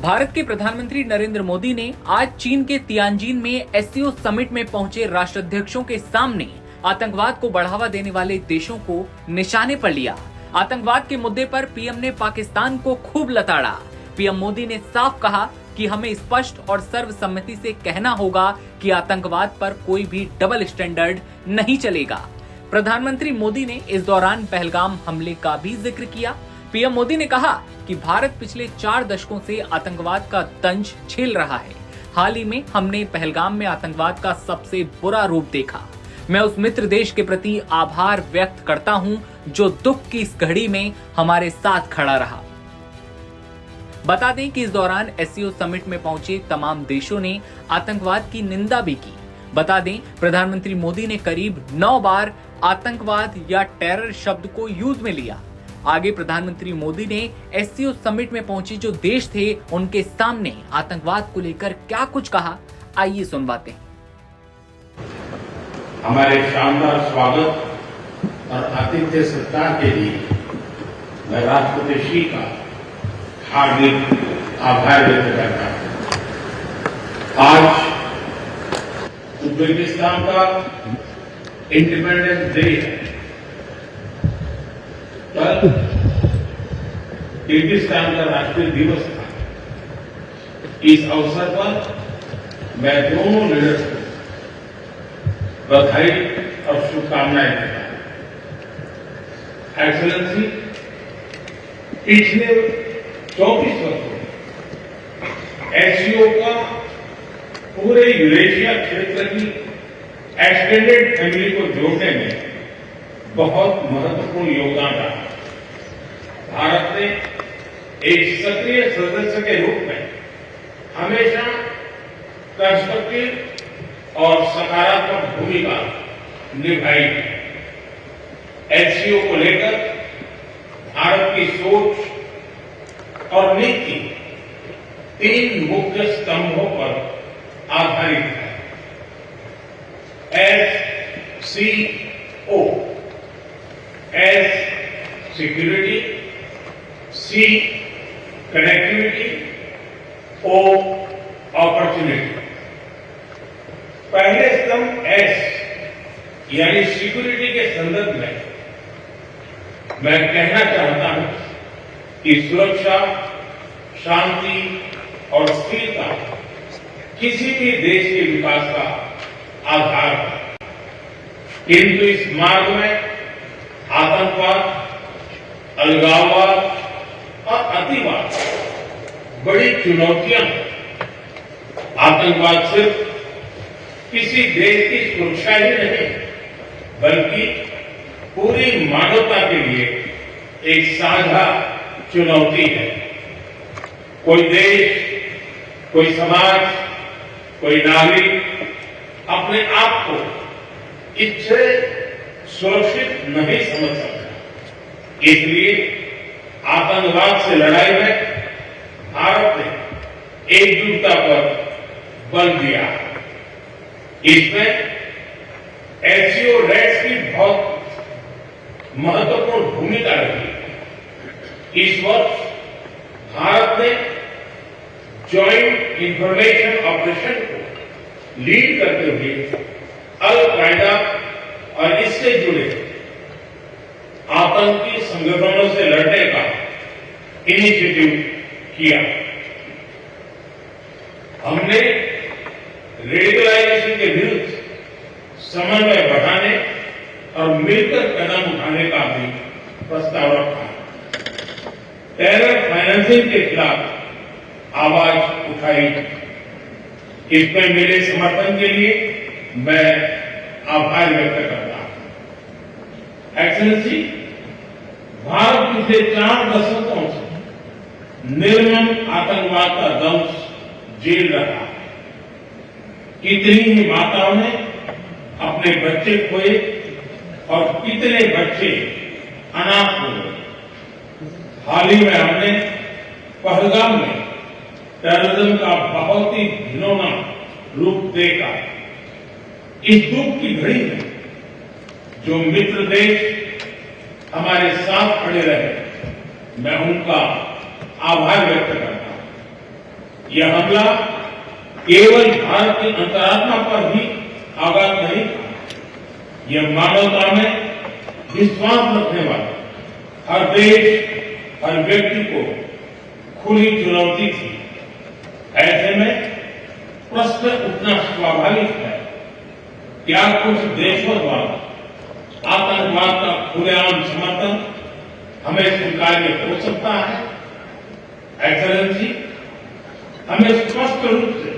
भारत के प्रधानमंत्री नरेंद्र मोदी ने आज चीन के तियानजिन में एससीओ समिट में पहुंचे राष्ट्राध्यक्षों के सामने आतंकवाद को बढ़ावा देने वाले देशों को निशाने पर लिया। आतंकवाद के मुद्दे पर पीएम ने पाकिस्तान को खूब लताड़ा। पीएम मोदी ने साफ कहा कि हमें स्पष्ट और सर्वसम्मति से कहना होगा कि आतंकवाद पर कोई भी डबल स्टैंडर्ड नहीं चलेगा। प्रधानमंत्री मोदी ने इस दौरान पहलगाम हमले का भी जिक्र किया। पीएम मोदी ने कहा कि भारत पिछले 4 दशकों से आतंकवाद का तंज झेल रहा है। हाल ही में हमने पहलगाम में आतंकवाद का सबसे बुरा रूप देखा। मैं उस मित्र देश के प्रति आभार व्यक्त करता हूं जो दुख की इस घड़ी में हमारे साथ खड़ा रहा। बता दें कि इस दौरान एससीओ समिट में पहुंचे तमाम देशों ने आतंकवाद की निंदा भी की। बता दें प्रधानमंत्री मोदी ने करीब 9 बार आतंकवाद या टेरर शब्द को यूज में लिया। आगे प्रधानमंत्री मोदी ने एससीओ समिट में पहुंचे जो देश थे उनके सामने आतंकवाद को लेकर क्या कुछ कहा, आइए सुनवाते हैं। हमारे शानदार स्वागत और आतिथ्य सत्कार के लिए मैं राष्ट्रपति श्री का हार्दिक आभार व्यक्त करता हूं। आज उज्बेकिस्तान का इंडिपेंडेंस डे है। कल किर्गिस्तान का राष्ट्रीय दिवस था। इस अवसर पर मैं दोनों लीडर्स को बधाई और शुभकामनाएं देता हूं। एक्सेलेंसी, पिछले 24 वर्षों में एससीओ का पूरे यूरेशिया क्षेत्र की एक्सटेंडेड फैमिली को जोड़ने में बहुत महत्वपूर्ण योगदान रहा। भारत ने एक सक्रिय सदस्य के रूप में हमेशा कंस्ट्रक्टिव और सकारात्मक भूमिका निभाई है। एससीओ को लेकर भारत की सोच और नीति 3 मुख्य स्तंभों पर आधारित है। एससीओ, एस सिक्योरिटी, सी कनेक्टिविटी, ओ अपॉर्चुनिटी। पहले स्तंभ एस यानी सिक्योरिटी के संदर्भ में मैं कहना चाहता हूं कि सुरक्षा, शांति और स्थिरता किसी भी देश के विकास का आधार है। किंतु इस मार्ग में आतंकवाद, अलगाववाद और अतिवाद बड़ी चुनौतियां हैं। आतंकवाद सिर्फ किसी देश की सुरक्षा ही नहीं बल्कि पूरी मानवता के लिए एक साझा चुनौती है। कोई देश, कोई समाज, कोई नागरिक अपने आप को इससे सुरक्षित नहीं समझ सकता। इसलिए आतंकवाद से लड़ाई में भारत ने एकजुटता पर बल दिया। इसमें एससीओ रेड्स की बहुत महत्वपूर्ण भूमिका रही। इस वर्ष भारत ने जॉइंट इंफॉर्मेशन ऑपरेशन को लीड करते हुए अल कायदा और इससे जुड़े आतंकी संगठनों से लड़ने का इनिशिएटिव किया। हमने रेडिकलाइजेशन के विरुद्ध समन्वय बढ़ाने और मिलकर कदम उठाने का भी प्रस्ताव रखा। टेरर फाइनेंसिंग के खिलाफ आवाज उठाई। इसमें मिले समर्थन के लिए मैं आभार व्यक्त करता हूं। एक्सेलेंसी, भारत पिछले 4 दशकों से निर्मम आतंकवाद का दंश झेल रहा है। कितनी ही माताओं ने अपने बच्चे खोए और कितने बच्चे अनाथ हो गए। हाल ही में हमने पहलगाम में टेररिज्म का बहुत ही घिनौना रूप देखा। इस दुख की घड़ी में जो मित्र देश हमारे साथ खड़े रहे, मैं उनका आभार व्यक्त करता हूं। यह हमला केवल भारत की अंतरात्मा पर ही आघात नहीं था, यह मानवता में विश्वास रखने वाले हर देश, हर व्यक्ति को खुली चुनौती थी। ऐसे में प्रश्न उठना स्वाभाविक है, क्या कुछ देशों द्वारा आतंकवाद का खुलेआम समर्थन हमें स्वीकार्य हो सकता है? एक्सेलेंसी, हमें स्पष्ट रूप से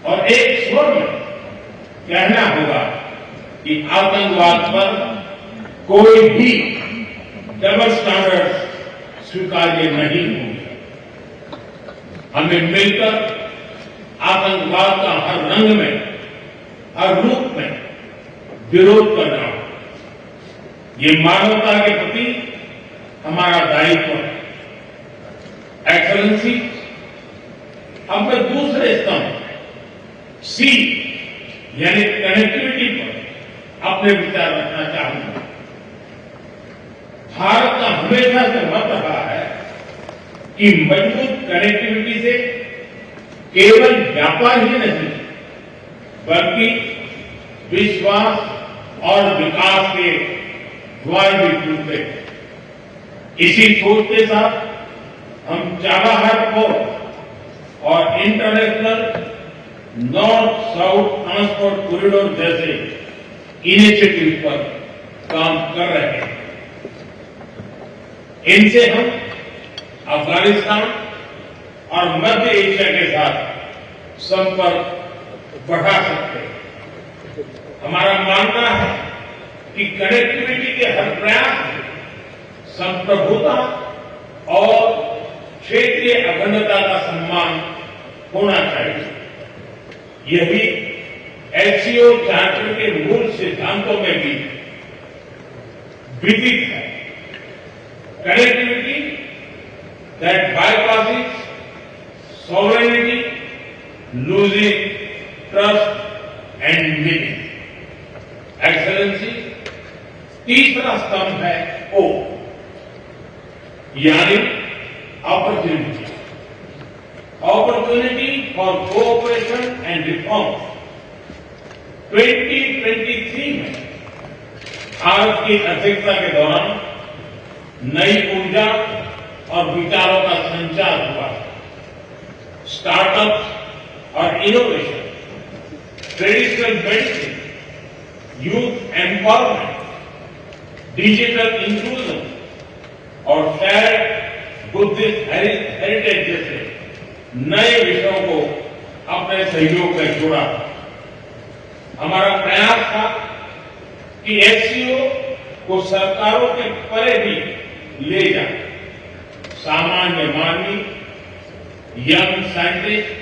और एक स्वर में कहना होगा कि आतंकवाद पर कोई भी डबल स्टैंडर्ड स्वीकार्य नहीं होंगे। हमें मिलकर आतंकवाद का हर रंग में, हर रूप में विरोध करना होगा। ये मानवता के प्रति हमारा दायित्व है। एक्सेलेंसी, अब मैं दूसरे स्तंभ सी यानी कनेक्टिविटी पर अपने विचार रखना चाहूंगा। भारत का हमेशा से मत रहा है कि मजबूत कनेक्टिविटी से केवल व्यापार ही नहीं बल्कि विश्वास और विकास के द्वार भी खुलते हैं। इसी सोच के साथ हम चाबहार पोर्ट और international north south transport corridor जैसे इनिशिएटिव पर काम कर रहे हैं। इनसे हम अफगानिस्तान और मध्य एशिया के साथ संपर्क बढ़ा सकते हैं। हमारा मानना है कि कनेक्टिविटी के हर प्रयास में संप्रभुता और क्षेत्रीय अखंडता का सम्मान होना चाहिए। यही एससीओ चार्टर के मूल सिद्धांतों में भी विदित है। Connectivity that bypasses sovereignty, losing trust and meaning. Excellency, तीसरा स्तंभ है ओ यानी opportunity. Opportunity for cooperation and reform. 2023 में भारत की अध्यक्षता के दौरान नई ऊर्जा और विचारों का संचार हुआ। स्टार्टअप्स और innovation, traditional medicine, youth empowerment, digital inclusion और शेयर्ड बुद्धिस्ट हेरिटेज जैसे नए विषयों को अपने सहयोग में जोड़ा। हमारा प्रयास था कि एससीओ को सरकारों के परे भी ले जाए, सामान्य मानवी, यंग साइंटिस्ट,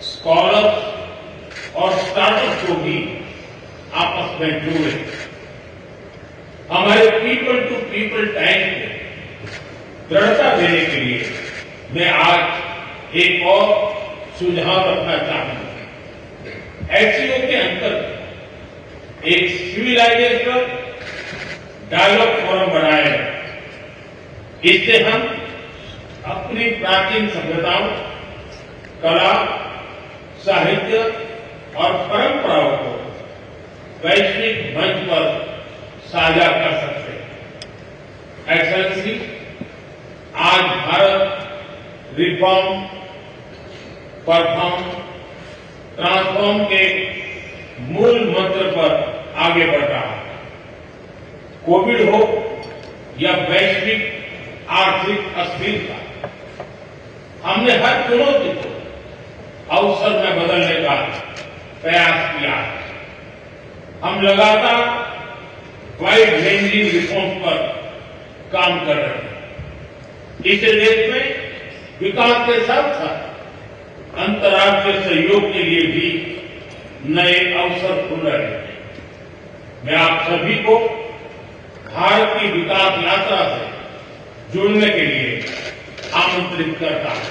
स्कॉलर्स और स्टार्टअप को भी आपस में जोड़े। हमारे पीपल टू पीपल टाइम को दृढ़ता देने के लिए मैं आज एक और सुझाव रखना चाहूंगा। एससीओ के अंतर्गत एक सिविलाइजेशन डायलॉग फोरम बनाया है। इससे हम अपनी प्राचीन सभ्यताओं, कला, साहित्य और परंपराओं को वैश्विक मंच पर साझा कर सकते हैं। एक्सेलेंसी, आज भारत रिफॉर्म, परफॉर्म, ट्रांसफॉर्म के मूल मंत्र पर आगे बढ़ रहा है। कोविड हो या वैश्विक आर्थिक अस्थिरता, हमने हर चुनौती को अवसर में बदलने का प्रयास किया है। हम लगातार वाइड रेंजिंग रिफॉर्म्स पर काम कर रहे हैं। इससे देश में विकास के साथ साथ अंतर्राष्ट्रीय सहयोग के लिए भी नए अवसर खुल रहे हैं। मैं आप सभी को भारत की विकास यात्रा से जुड़ने के लिए आमंत्रित करता हूं।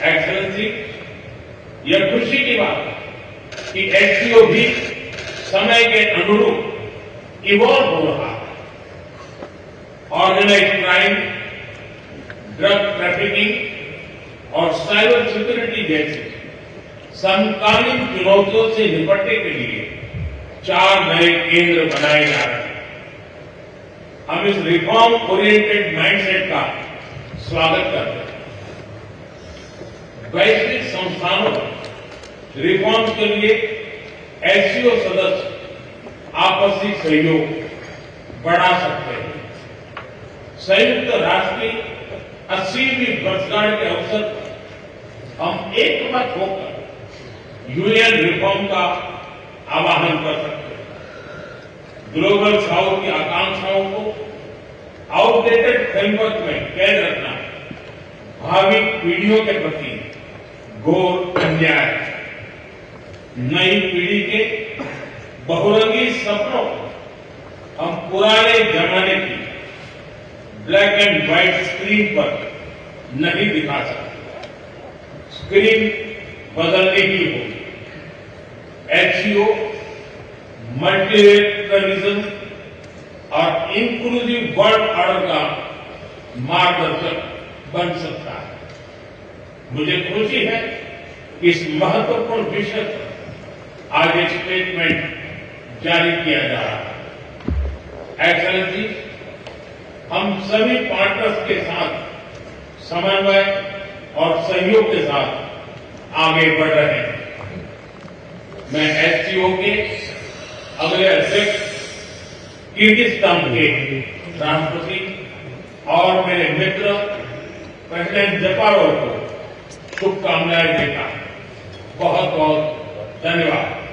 एक्सेलेंसी, यह खुशी की बात है कि एससीओ भी समय के अनुरूप इवॉल्व हो रहा है। ऑर्गेनाइज्ड क्राइम, ड्रग ट्रैफिकिंग और साइबर सिक्योरिटी जैसे समकालीन चुनौतियों से निपटने के लिए 4 नए केंद्र बनाए जा रहे हैं। हम इस रिफॉर्म ओरिएंटेड माइंडसेट का स्वागत करते हैं। वैश्विक संस्थानों रिफॉर्म के लिए एससीओ सदस्य आपसी सहयोग बढ़ा सकते हैं। संयुक्त राष्ट्र की 80वीं वर्षगांठ के अवसर पर हम एकमत होकर यूएन रिफॉर्म का आह्वान कर सकते हैं। ग्लोबल साउथ की आकांक्षाओं को आउटडेटेड फ्रेमवर्क में कैद रखना भावी पीढ़ियों के प्रति घोर अन्याय है। नई पीढ़ी के बहुरंगी सपनों को हम पुराने जमाने की ब्लैक एंड व्हाइट स्क्रीन पर नहीं दिखा सकते। स्क्रीन बदलने की होगी। एचसीओ मल्टीलेटरलिज्म और इंक्लूसिव वर्ल्ड ऑर्डर का मार्गदर्शक बन सकता है। मुझे खुशी है कि इस महत्वपूर्ण विषय पर आज एक स्टेटमेंट जारी किया जा रहा है। एक्सेलेंसी, हम सभी पार्टनर्स के साथ समन्वय और सहयोग के साथ आगे बढ़ रहे हैं। मैं एससीओ के अगले अध्यक्ष किर्गिस्तान के राष्ट्रपति और मेरे मित्र प्रेसिडेंट जपारोव को शुभकामनाएं देता हूं। बहुत बहुत धन्यवाद।